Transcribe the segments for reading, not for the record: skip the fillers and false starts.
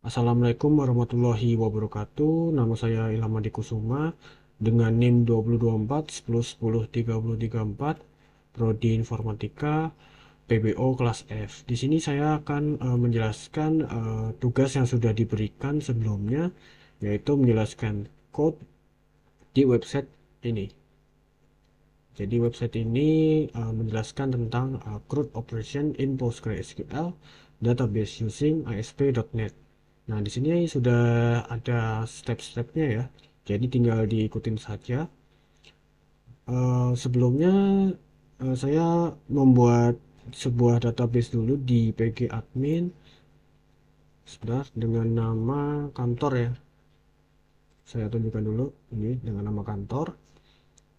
Assalamualaikum warahmatullahi wabarakatuh. Nama saya Ilham Adi Kusuma dengan NIM 2024 10 10 3034 Prodi Informatika PBO kelas F. Di sini saya akan menjelaskan tugas yang sudah diberikan sebelumnya, yaitu menjelaskan code di website ini. Jadi website ini menjelaskan tentang CRUD operation in PostgreSQL database using ASP.NET. Nah, di sini sudah ada step-stepnya ya. Jadi tinggal diikutin saja. Sebelumnya saya membuat sebuah database dulu di PG admin, sebentar, dengan nama kantor ya. Saya tunjukkan dulu ini dengan nama kantor.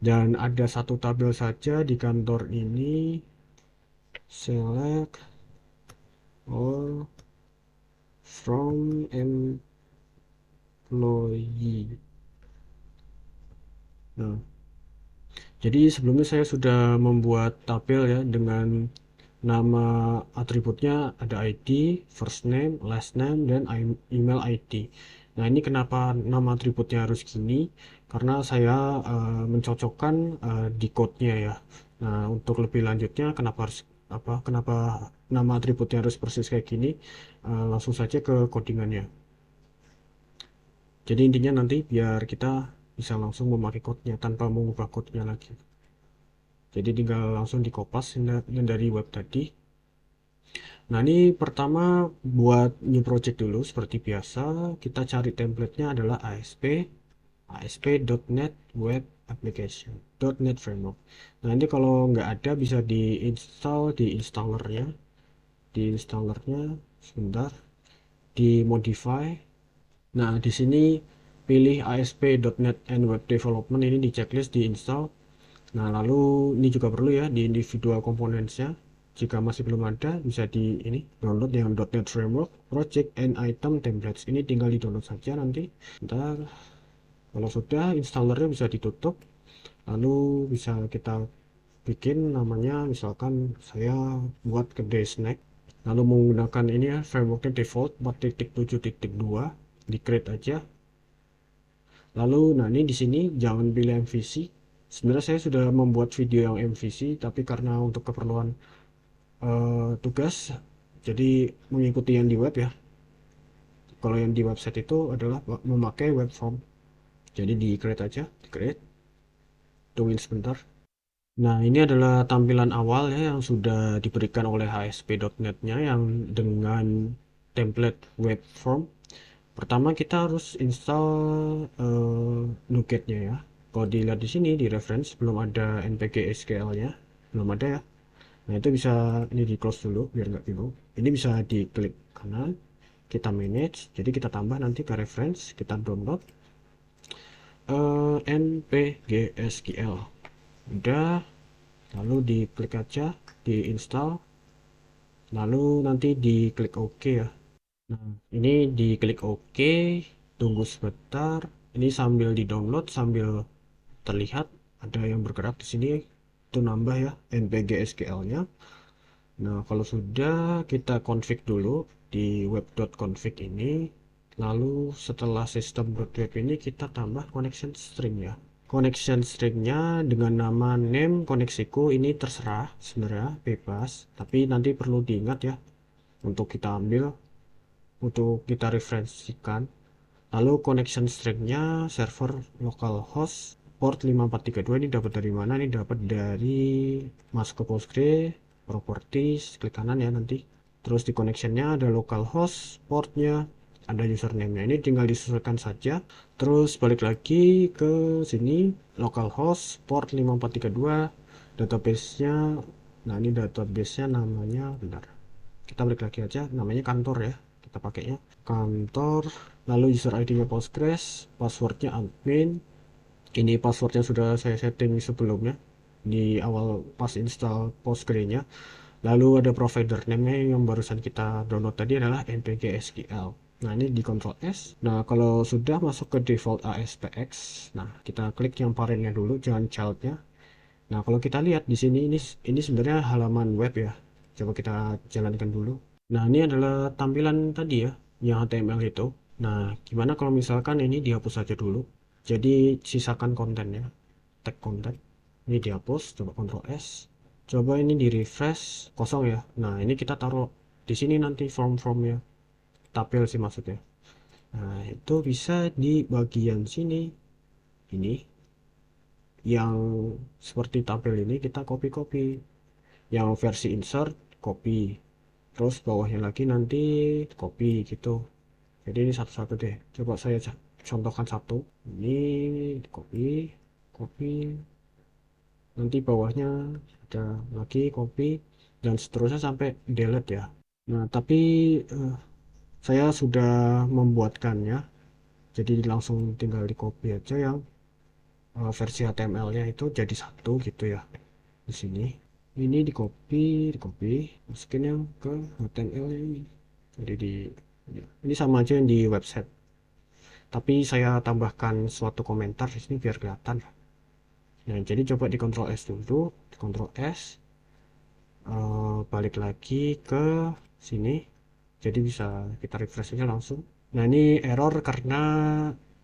Dan ada satu tabel saja di kantor ini. Select all from employee. Nah, jadi sebelumnya saya sudah membuat tabel ya dengan nama atributnya ada ID, first name, last name, dan email ID. Nah, ini kenapa nama atributnya harus gini? Karena saya mencocokkan di code-nya ya. Nah, untuk lebih lanjutnya kenapa nama atributnya harus persis kayak gini? Langsung saja ke codingannya. Jadi intinya nanti biar kita bisa langsung memakai code-nya tanpa mengubah code-nya lagi. Jadi tinggal langsung di copy yang dari web tadi. Nah, ini pertama buat new project dulu seperti biasa. Kita cari template-nya adalah ASP.NET Web Application .NET Framework. Nah, ini kalau nggak ada bisa diinstal di installernya sebentar, di modify. Nah, di sini pilih ASP.NET and Web Development, ini di checklist di install. Nah, lalu ini juga perlu ya di individual components-nya. Jika masih belum ada, bisa di ini download yang .NET Framework, Project and Item Templates. Ini tinggal di download saja nanti. Ntar kalau sudah, installernya bisa ditutup. Lalu bisa kita bikin namanya, misalkan saya buat kedai snack. Lalu menggunakan ini ya, frameworknya default 4.7.2, di create aja. Lalu, nah ini di sini jangan pilih MVC. Sebenarnya saya sudah membuat video yang MVC, tapi karena untuk keperluan tugas, jadi mengikuti yang di web ya. Kalau yang di website itu adalah memakai web form. Jadi di create aja, di create, tungguin sebentar. Nah, ini adalah tampilan awal ya yang sudah diberikan oleh ASP.NET-nya yang dengan template web form. Pertama kita harus install NuGet-nya ya. Kalau dilihat di sini di reference belum ada npg SQL-nya, belum ada ya. Nah, itu bisa ini di close dulu biar nggak bingung. Ini bisa diklik kanan, kita manage, jadi kita tambah nanti ke reference, kita download npg SQL. Udah, lalu diklik aja, di install, lalu nanti diklik OK ya. Nah, ini diklik OK, tunggu sebentar. Ini sambil di-download, sambil terlihat ada yang bergerak di sini. Itu nambah ya npg SQL-nya. Nah, kalau sudah kita config dulu di web.config ini. Lalu setelah system.web ini kita tambah connection string ya. Connection stringnya dengan nama name koneksiku ini terserah sebenarnya bebas. Tapi nanti perlu diingat ya untuk kita ambil, untuk kita referensikan. Lalu connection stringnya server localhost port 5432. Ini dapat dari mana? Ini dapat dari masuk ke Postgre, properties, klik kanan ya nanti. Terus di connectionnya ada localhost, portnya, ada username-nya. Ini tinggal disesuaikan saja. Terus balik lagi ke sini, localhost, port 5432, database-nya. Nah, ini database-nya namanya, bentar. Kita balik lagi aja, namanya kantor ya. Kita pakainya kantor, lalu user ID-nya Postgres, passwordnya admin. Ini passwordnya sudah saya setting sebelumnya di awal pas install Postgre-nya. Lalu ada provider name-nya yang barusan kita download tadi adalah npg SQL. Nah, ini di Ctrl S. Nah, kalau sudah masuk ke default ASPX, nah kita klik yang parentnya dulu, jangan child-nya. Nah, kalau kita lihat di sini, ini sebenarnya halaman web ya. Coba kita jalankan dulu. Nah, ini adalah tampilan tadi ya. yang HTML itu. Nah, gimana kalau misalkan ini dihapus saja dulu? Jadi sisakan kontennya, tag konten. Ini dihapus, coba Ctrl S. Coba ini di refresh, kosong ya. Nah, ini kita taruh di sini nanti form-formnya. Tabel sih maksudnya. Nah, itu bisa di bagian sini. Ini yang seperti tabel ini kita copy-copy. Yang versi insert, copy. Terus bawahnya lagi nanti copy gitu. Jadi ini satu-satu deh. Coba saya contohkan satu. Ini copy, copy. Nanti bawahnya ada lagi copy dan seterusnya sampai delete ya. Nah, tapi eh, saya sudah membuatkannya. Jadi langsung tinggal di copy aja yang versi HTML-nya itu jadi satu gitu ya. Di sini. Ini di copy, masukin yang ke HTML ini. Jadi ya, ini sama aja yang di website. Tapi saya tambahkan suatu komentar di sini biar kelihatan. Nah, jadi coba di Ctrl S dulu, di Ctrl S, balik lagi ke sini. Jadi bisa kita refresh aja langsung. Nah, ini error karena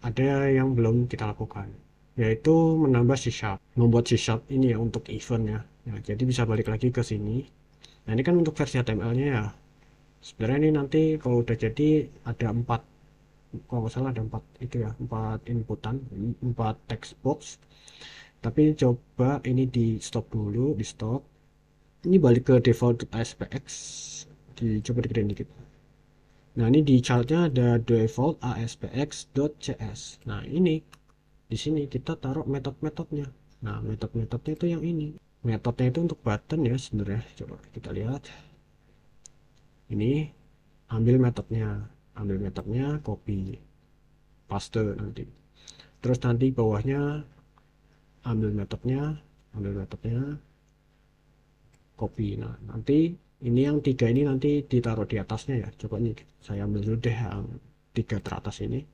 ada yang belum kita lakukan, yaitu menambah C sharp, membuat C sharp ini ya untuk event ya. Nah, jadi bisa balik lagi ke sini. Nah, ini kan untuk versi HTML-nya ya. Sebenarnya ini nanti kalau udah jadi ada 4, kalau nggak salah ada 4 itu ya, 4 inputan, 4 text box. Tapi coba ini di stop dulu, di stop. Ini balik ke default ASPX, coba digedein dikit. Nah, ini di childnya ada default aspx.cs. Nah, ini di sini kita taruh metode-metodenya. Nah, metode-metodenya itu yang ini. Metodenya itu untuk button ya sebenarnya. Coba kita lihat. Ini ambil metodenya, copy, paste nanti. Terus nanti bawahnya ambil metodenya, ambil metodenya, copy. Nah, nanti ini yang 3 ini nanti ditaruh di atasnya ya. Coba nih saya ambil dulu deh yang 3 teratas ini.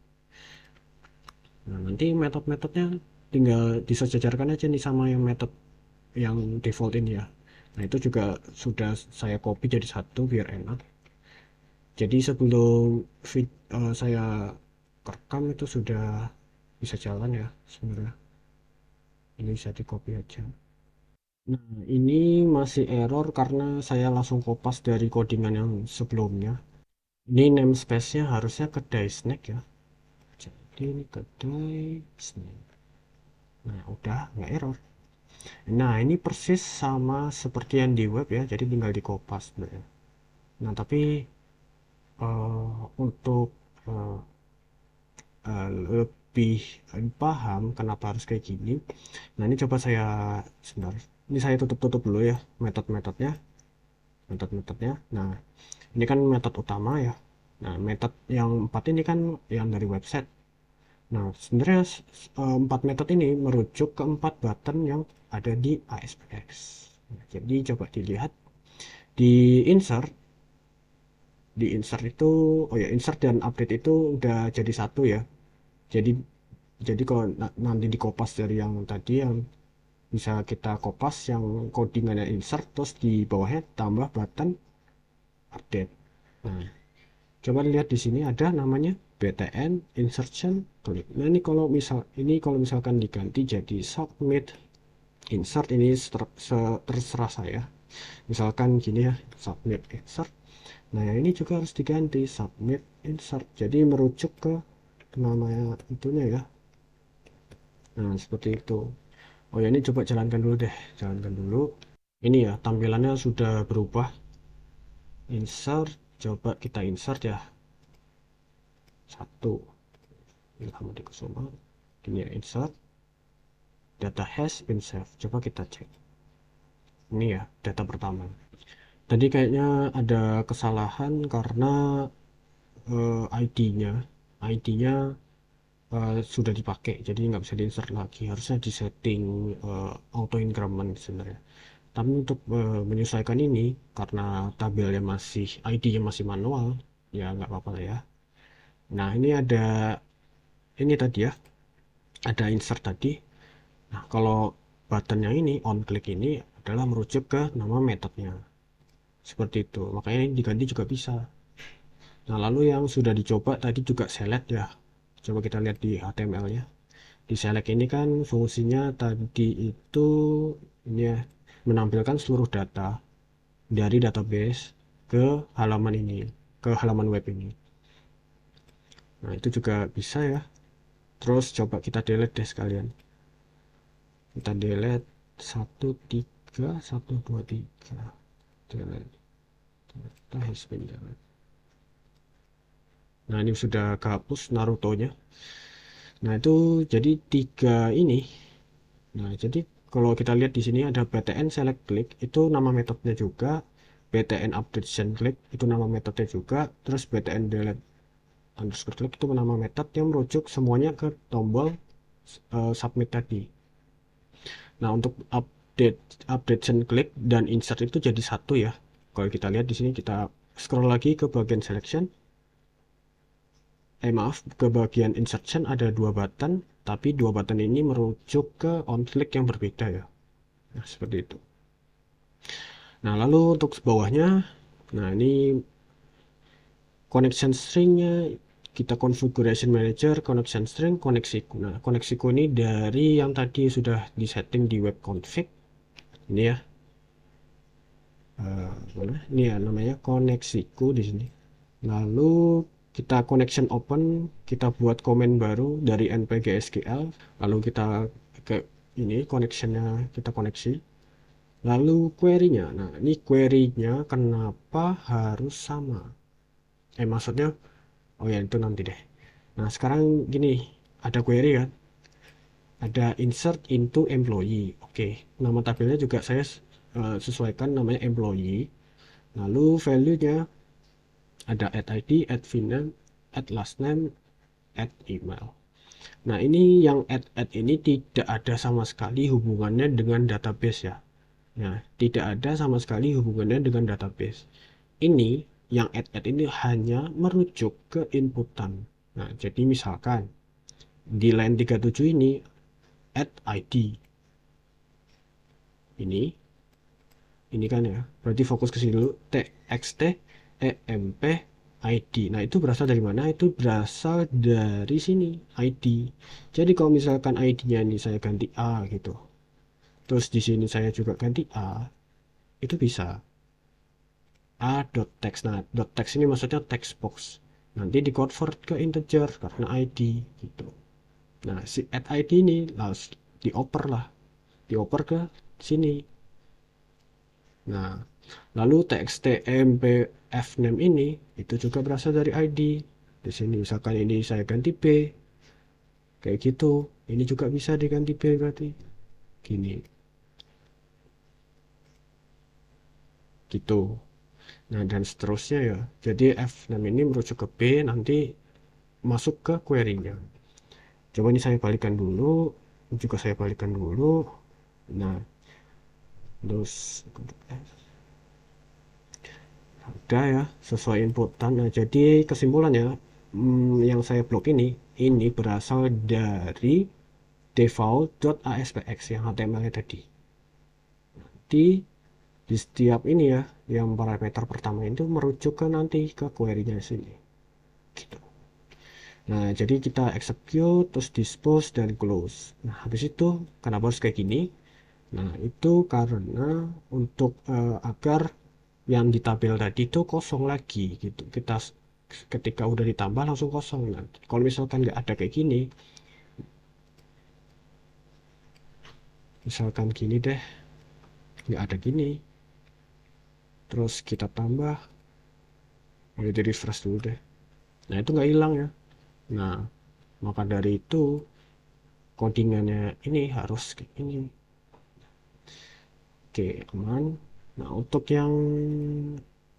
Nah, nanti metode-metodenya tinggal disejajarkan aja nih sama yang metode yang default ini ya. Nah, itu juga sudah saya copy jadi satu biar enak. Jadi sebelum saya rekam itu sudah bisa jalan ya sebenarnya. Ini bisa di copy aja. Nah, ini masih error karena saya langsung kopas dari codingan yang sebelumnya. Ini namespace-nya harusnya kedai snack ya. Jadi ini kedai snack. Nah, udah nggak error. Nah, ini persis sama seperti yang di web ya, jadi tinggal di kopas sebenarnya. Nah, tapi untuk eh, lebih paham kenapa harus kayak gini. Nah, ini coba saya sebentar. Ini saya tutup-tutup dulu ya metode-metodenya. Nah, ini kan metode utama ya. Nah, metode yang 4 ini kan yang dari website. Nah, sebenarnya 4 metode ini merujuk ke 4 button yang ada di ASPX. Nah, jadi coba dilihat di insert, itu, oh ya, insert dan update itu udah jadi satu ya. Jadi kalau nanti di kopas dari yang tadi yang bisa kita kopas yang codingannya insert terus di bawahnya tambah button update. Nah, coba lihat di sini ada namanya btn insertion click. Nah, ini kalau misalkan diganti jadi submit insert, ini terserah saya. Misalkan gini ya, submit insert. Nah, yang ini juga harus diganti submit insert. Jadi merujuk ke namanya itunya ya. Nah, seperti itu. Oh ya, ini coba jalankan dulu deh, jalankan dulu. Ini ya, tampilannya sudah berubah. Insert, coba kita insert ya. Satu, Ilham Kusuma. Ini ya, insert. Data has been saved. Coba kita cek. Ini ya, data pertama. Tadi kayaknya ada kesalahan karena ID-nya, ID-nya sudah dipakai, jadi nggak bisa di-insert lagi. Harusnya di setting auto increment sebenarnya. Tapi untuk menyesuaikan ini, karena tabelnya masih, ID-nya masih manual, ya nggak apa-apa lah ya. Nah, ini ada ini tadi ya, ada insert tadi. Nah, kalau buttonnya ini, on click ini adalah merujuk ke nama metodenya. Seperti itu. Makanya ini diganti juga bisa. Nah, lalu yang sudah dicoba tadi juga select ya. Coba kita lihat di HTML-nya. Di select ini kan fungsinya tadi itu ini ya, menampilkan seluruh data dari database ke halaman ini, ke halaman web ini. Nah, itu juga bisa ya. Terus coba kita delete deh sekalian. Kita delete 1, 3, 1, 2, 3. Delete. Data has been delete. Nah, ini sudah kehapus Naruto-nya. Nah, itu jadi 3 ini. Nah, jadi kalau kita lihat di sini ada btn select click itu nama metodenya juga, btn updation click itu nama metodenya juga, terus btn delete underscore click itu nama metode yang merujuk semuanya ke tombol submit tadi. Nah, untuk updation click dan insert itu jadi satu ya. Kalau kita lihat di sini, kita scroll lagi ke bagian selection. Maaf, ke bagian insertion ada 2 button, tapi 2 button ini merujuk ke on click yang berbeda ya. Nah, seperti itu. Nah, lalu untuk bawahnya, nah ini connection stringnya, kita configuration manager, connection string, koneksiku. Nah, koneksiku ini dari yang tadi sudah disetting di web config. Ini ya, mana? Ini ya namanya koneksiku di sini. Lalu kita connection open, kita buat komen baru dari npg-sql, lalu kita ke ini connectionnya kita koneksi. Lalu query-nya, nah ini query-nya kenapa harus sama? Maksudnya, oh ya itu nanti deh. Nah sekarang gini, ada query kan, ada insert into employee. Oke, nama tabelnya juga saya sesuaikan namanya employee. Lalu value-nya ada add id, add vname, add last name, add email. Nah ini yang add ini tidak ada sama sekali hubungannya dengan database ya. Nah, tidak ada sama sekali hubungannya dengan database. Ini yang add ini hanya merujuk ke inputan. Nah, jadi misalkan di line 37 ini add ID. Ini kan ya. Berarti fokus ke sini dulu. txt emp ID. Nah, itu berasal dari mana? Itu berasal dari sini, ID. Jadi kalau misalkan ID-nya ini saya ganti A gitu. Terus di sini saya juga ganti A, itu bisa. A.text. Nah, .text ini maksudnya text box. Nanti di convert ke integer karena ID gitu. Nah, si add ID ini langsung dioper lah. Dioper ke sini. Nah, lalu txtmpf name ini itu juga berasal dari ID. Di sini misalkan ini saya ganti B. Kayak gitu. Ini juga bisa diganti B berarti. Gini. Gitu. Nah, dan seterusnya ya. Jadi f6 ini merujuk ke B, nanti masuk ke query-nya. Coba ini saya balikan dulu. Ini juga saya balikan dulu. Nah, terus udah ya, sesuai inputan. Nah, jadi kesimpulannya, yang saya blok ini berasal dari default.aspx yang HTML-nya tadi. Di setiap ini ya, yang parameter pertama itu merujuk ke nanti ke query-nya sini. Gitu. Nah, jadi kita execute, terus dispose, dan close. Nah, habis itu, kenapa harus kayak gini? Nah, itu karena untuk agar yang di tabel tadi itu kosong lagi gitu. Kita ketika udah ditambah langsung kosong. Nah, kalau misalkan nggak ada kayak gini, misalkan gini deh, nggak ada gini, terus kita tambah, jadi refresh dulu deh. Nah, itu nggak hilang ya. Nah, maka dari itu codingannya ini harus kayak ini. Oke, aman. Nah, untuk yang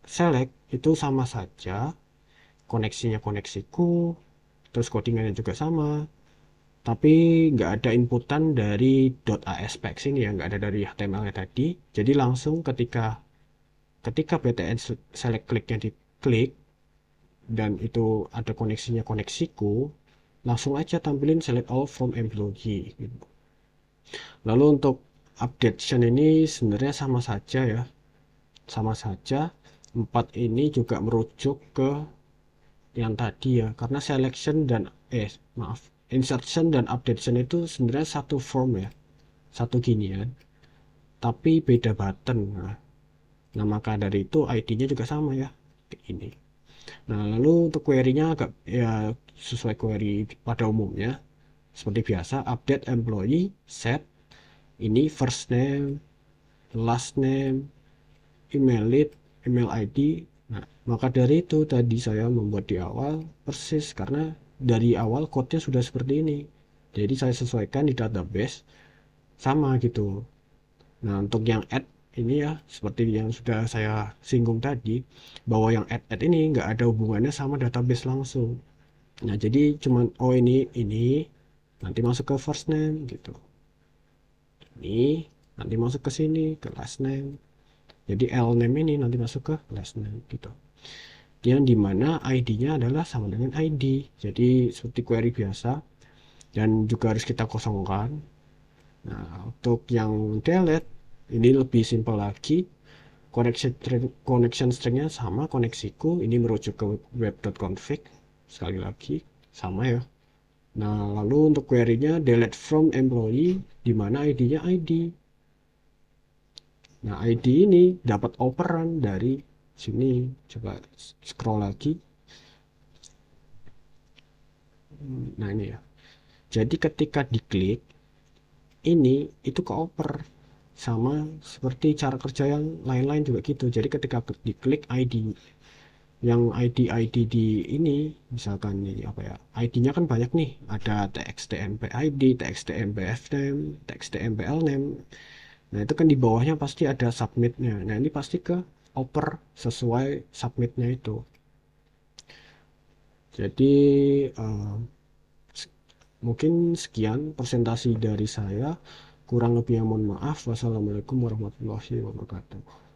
select itu sama saja, koneksinya koneksiku, terus codingannya juga sama, tapi nggak ada inputan dari .aspx ini ya, nggak ada dari HTML-nya tadi. Jadi langsung ketika ketika btn select click-nya diklik dan itu ada koneksinya koneksiku, langsung aja tampilin select all from employee gitu. Lalu untuk updation ini sebenarnya sama saja ya, sama saja. 4 ini juga merujuk ke yang tadi ya, karena selection dan maaf, insertion dan updation itu sebenarnya satu form ya, satu ginian, tapi beda button. Nah, maka dari itu ID-nya juga sama ya, kayak ini. Nah, lalu untuk query-nya agak ya sesuai query pada umumnya. Seperti biasa, update employee, set, ini first name, last name, email lead, email ID. Nah, maka dari itu tadi saya membuat di awal persis karena dari awal code-nya sudah seperti ini. Jadi saya sesuaikan di database sama gitu. Nah, untuk yang add ini ya seperti yang sudah saya singgung tadi bahwa yang add ini nggak ada hubungannya sama database langsung. Nah, jadi cuman oh ini nanti masuk ke first name gitu. Ini nanti masuk ke sini ke last name. Jadi L name ini nanti masuk ke last name gitu. Yang dimana ID-nya adalah sama dengan ID. Jadi seperti query biasa dan juga harus kita kosongkan. Nah, untuk yang delete ini lebih simpel lagi. Connection stringnya sama koneksiku. Ini merujuk ke web.config. Sekali lagi sama ya. Nah, lalu untuk query-nya delete from employee di mana ID-nya ID. Nah, ID ini dapat operan dari sini. Coba scroll lagi. Nah, ini ya. Jadi ketika diklik, ini itu keoper sama seperti cara kerja yang lain-lain juga gitu. Jadi ketika diklik ID, yang ID di ini misalkan ini apa ya? ID-nya kan banyak nih. Ada TXTMP ID, TXTMPF name, TXTMPL name. Nah, itu kan di bawahnya pasti ada submit-nya. Nah, ini pasti ke oper sesuai submit-nya itu. Jadi uh, mungkin sekian presentasi dari saya. Kurang lebihnya mohon maaf. Wassalamualaikum warahmatullahi wabarakatuh.